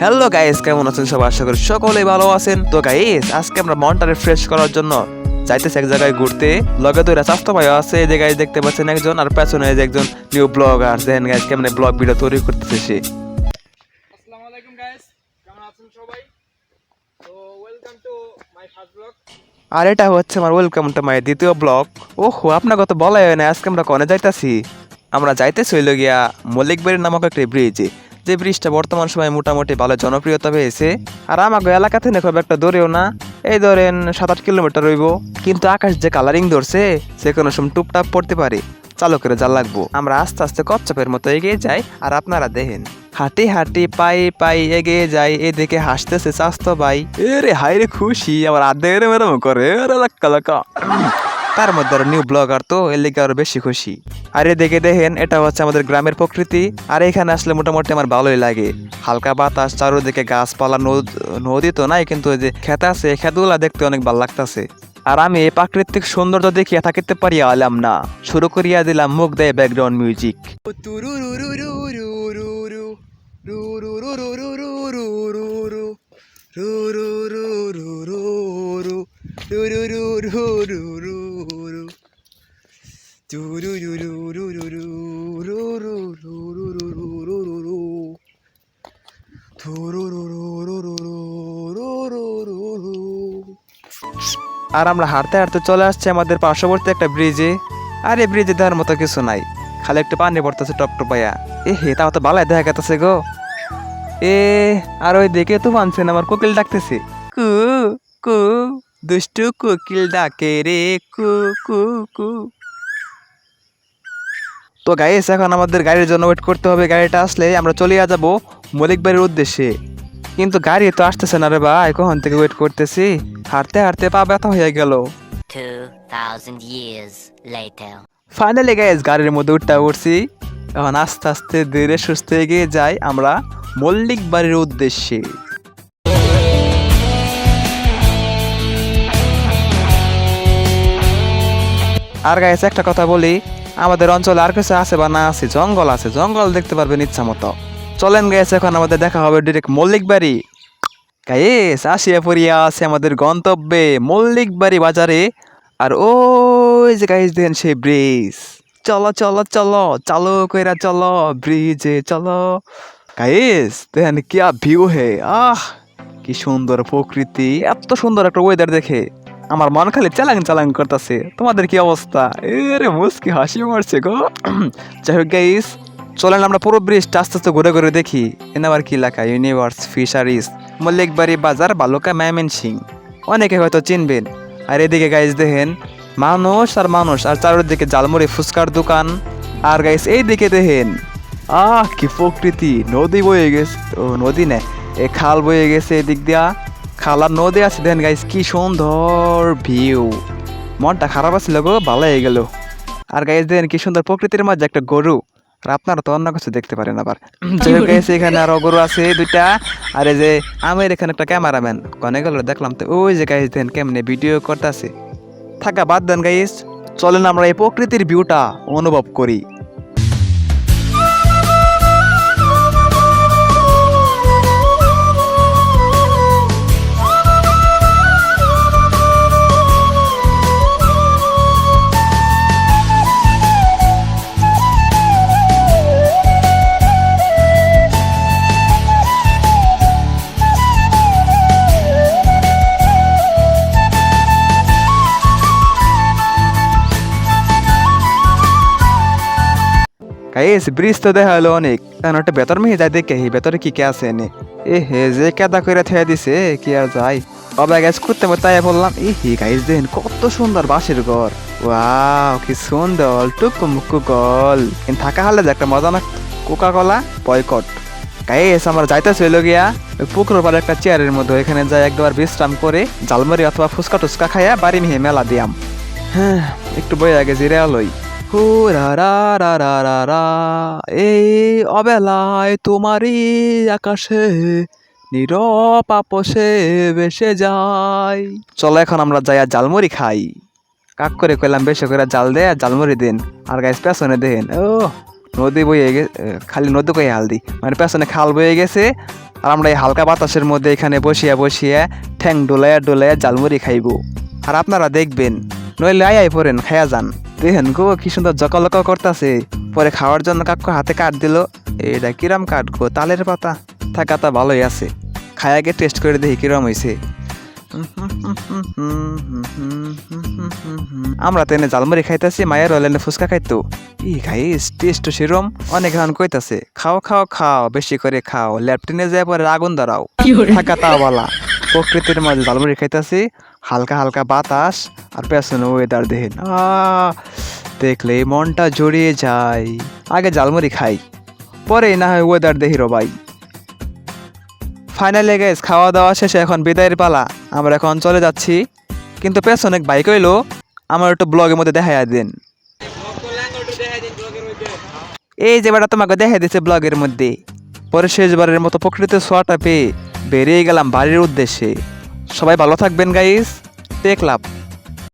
Hello guys, কেমন আছেন সবাই? আশা করি সকলেই ভালো আছেন। তো গাইস, আজকে আমরা মনটা রিফ্রেশ করার জন্য যাইতেছি এক জায়গায় ঘুরতে। লগে দুইটা স্বাস্থ্য ভাই আছে, এই যে গাইস দেখতে পাচ্ছেন একজন, আর পেছনে এই যে একজন নিউ ব্লগার। দেখেন গাইস কেমনে ব্লগ ভিডিও তৈরি করতেছে সে। আসসালামু আলাইকুম গাইস, কেমন আছেন সবাই? তো welcome to my first blog. আর এটা হচ্ছে আমার ওয়েলকাম টু মাই দ্বিতীয় ব্লগ। ওহো, আপনাকে তো বলাই হয় না আজকে আমরা কোনে যাইতাছি। আমরা যাইতেছি হইল গিয়া মল্লিকবাড়ি নামক একটা ব্রিজে, যে ব্রিজটা বর্তমান সময়ে মোটামুটি ভালো জনপ্রিয়তা পেয়েছে। আর আমাকে এলাকা থেকে খুব একটা দূরেও না, এই ধরেন 7-8 কিলোমিটার রইব। কিন্তু আকাশ যে কালারিং ধরছে, সে কোনো সময় টুপটাপ পড়তে পারে, চালু করে যা লাগবো। আমরা আস্তে আস্তে কচ্ছপের মতো এগিয়ে যাই, আর আপনারা দেখেন হাঁটি হাঁটি পাই পাই এগিয়ে যাই। এদিকে হাসতেছে স্বাস্থ্য ভাই, এরে হাইরে খুশি, আবার আধের মেরম করে তার মধ্যে আরো নিউ ব্লগার, তো এর লিগে আরো বেশি খুশি। আর এদিকে দেখেন এটা হচ্ছে আমাদের গ্রামের প্রকৃতি। আর এখানে আসলে মোটামুটি আমার ভালোই লাগে, হালকা বাতাস, চারোদিকে গাছপালা, নদী তো নাই কিন্তু ওই যে খেত আছে, খেতগুলা দেখতে অনেক ভালো লাগতেছে। আর আমি এই প্রাকৃতিক সৌন্দর্য দেখিয়া থাকিতে পারিয়া আলাম না, শুরু করিয়া দিলাম মুখ দেয় ব্যাকগ্রাউন্ড মিউজিক। আর আমরা হাঁটতে হাঁটতে চলে আসছি আমাদের পার্শ্ববর্তী একটা ব্রিজে। আর এই ব্রিজে দেওয়ার মতো কিছু নাই, খালি একটু পানি পড়তেছে টপটপাইয়া। এ হে, তাও তো বালাই দেখা গেতেছে গো। এ আর ওই দেখে তো মানছেন আমার কোকিল ডাকতেছে, কু কু, দুষ্টু কোকিল ডাকে রে কু কু কু। তো গাইস, এখন আমাদের গাড়ির জন্য ওয়েট করতে হবে। গাড়িটা আসলে আমরা চলে যাব মলিকবাড়ির উদ্দেশ্যে। কিন্তু গাড়ি তো আসতেছে না রে ভাই, কখন থেকে ওয়েট করতেছি, হাঁটতে হাঁটতে পা ব্যথা হয়ে গেল। 2000 years later. ফাইনালি গাইস গাড়ির মধ্যে উঠছি। এখন আস্তে আস্তে ধীরে সুস্থে এগিয়ে যাই আমরা মল্লিক বাড়ির উদ্দেশ্যে। আর গাইস একটা কথা বলি, আমাদের অঞ্চলে আর কিছু আছে বা না আছে, জঙ্গল আছে, জঙ্গল দেখতে পারবেন ইচ্ছা মতো। চলেন গাইস, এখন আমাদের দেখা হবে ডিরেক্ট মল্লিক বাড়ি। গাইস আসিয়া পড়িয়া আছে আমাদের গন্তব্যে মল্লিক বাড়ি বাজারে। আর ওই যে গাইস দেখেন সেই ব্রিজ, চলো চলো চলো, চালু কইরা চলো, ব্রিজে চলো। গাইস দেখেন কি ভিউ হে, আহ কি সুন্দর প্রকৃতি, এত সুন্দর একটা ওয়েদার দেখে আমার মন খালি চালাং চালাং করতেছে। তোমাদের কি অবস্থা? এরে মুস্কি হাসি মারছে গো। যাই হোক গাইস, চলেন আমরা পুরো ব্রিজটা আস্তে আস্তে ঘুরে ঘুরে দেখি। এনে আবার কি লেখা, ইউনিভার্স ফিশারিজ মল্লিকবাড়ি বাজার বালুকা ময়মনসিংহ, অনেকে হয়তো চিনবেন। আর এদিকে গাইস দেখেন মানুষ আর মানুষ, আর চারিদিকে জালমুড়ি ফুচকার দোকান। আর গাইস এইদিকে দেখেন কি প্রকৃতি, নদী বয়ে গেছে, ও নদী না, এ খাল বয়ে গেছে এদিক দিয়া, খাল আর নদী আছে। দেখেন গাইস কি সুন্দর ভিউ, মনটা খারাপ আছিল গো, ভালো হয়ে গেল। আর গাইস দেখেন কি সুন্দর প্রকৃতির মাঝে একটা গরু, আর আপনারা তো অন্য কিছু দেখতে পারেন আবার। যাই হোক গাইস, এখানে আরো গরু আছে দুইটা। আর এই যে আমের এখানে একটা ক্যামেরাম্যান, কনে গেল দেখলাম তো, ওই যে গাইস দেখেন কেমনে ভিডিও করতেছে। থাকা বাদ দেন গাইস, চলেন আমরা এই প্রকৃতির ভিউটা অনুভব করি। গাইস ব্রিজ তো দেখা হলো অনেক, এখন একটা ভেতর মেহে যাই দেখে ভেতরে কি কে আছে এনে। এ হে, যে কেদা করে থেয়া দিছে, কি আর যাই বাবা। গাইস করতে তাই বললাম, এ হে গাইস দেখেন কত সুন্দর বাঁশের ঘর, ওয়াও কি সুন্দর, টুকু মুকু গল। কিন্তু থাকা হলে যে একটা মজা না, কোকা কোলা বয়কট। গাইস আমরা যাইতেছি হইলো গিয়া ওই পুকুর পাড়ে একটা চেয়ারের মধ্যে, এখানে যাই একবার বিশ্রাম করে জালমারি অথবা ফুচকা টুচকা খাইয়া বাড়ি মিহে মেলা দিয়াম। হ্যাঁ, একটু বই আগে জিরে আলোই। হু রা রা রা রা রা রা, এই অবেলায় তোমারই আকাশে নীরব আপসে ভেসে যায়। চলো এখন আমরা যাই আর জালমুড়ি খাই। কাক করে কইলাম বেশি করে জাল দে আর জালমুড়ি দিন। আর গাইস পেছনে দেখেন, ও নদী বয়ে গেছে, খালি নদী কই হালদি, মানে পেছনে খাল বয়ে গেছে। আর আমরা এই হালকা বাতাসের মধ্যে এখানে বসিয়া বসিয়া ঠ্যাং ডোলাইয়া ডোলাইয়া জালমুড়ি খাইবো। আর আপনারা দেখবেন, নইলে আই পড়েন খাইয়া যান। দেখেন গো কি সুন্দর জকলক করতেছে। পরে খাওয়ার জন্য কাকু হাতে কাঠ দিল। এটা কিরাম কাঠ গো, তালের পাতা। থাকাটা ভালোই আছে, খায়াকে টেস্ট করে দেখি কিরম হয়েছে। আমরা তো এনে জালমুড়ি খাইতেছি, মায়ের এনে ফুচকা খাইতো। ই খাইস টেস্ট সেরম। অনেক এখন কইতাছে খাও খাও খাও, বেশি করে খাও, ল্যাপটিনে যায় পরে আগুন ধরাও। থাকা তা বলা প্রকৃতির মাঝে জালমুড়ি খাইতেছি, হালকা হালকা বাতাস আর পেছনে ওয়েদার দেখেন, দেখলে মনটা জড়িয়ে যায়। আগে জালমুড়ি খাই, পরে না হয় ওয়েদার দেখিরো ভাই। ফাইনালি গাইস খাওয়া দাওয়া শেষে এখন বিদায়ের পালা। আমরা এখন চলে যাচ্ছি, কিন্তু পেছনে এক বাইক হইলো, আমার একটু ব্লগের মধ্যে দেখাইয়া দেন। এই যে বেটা তোমাকে দেখাই দিচ্ছে ব্লগের মধ্যে। পরে শেষবারের মতো প্রকৃতির ছোঁয়াটা পেয়ে বেরিয়ে গেলাম বাড়ির উদ্দেশ্যে। সবাই ভালো থাকবেন গাইস, টেক লাভ।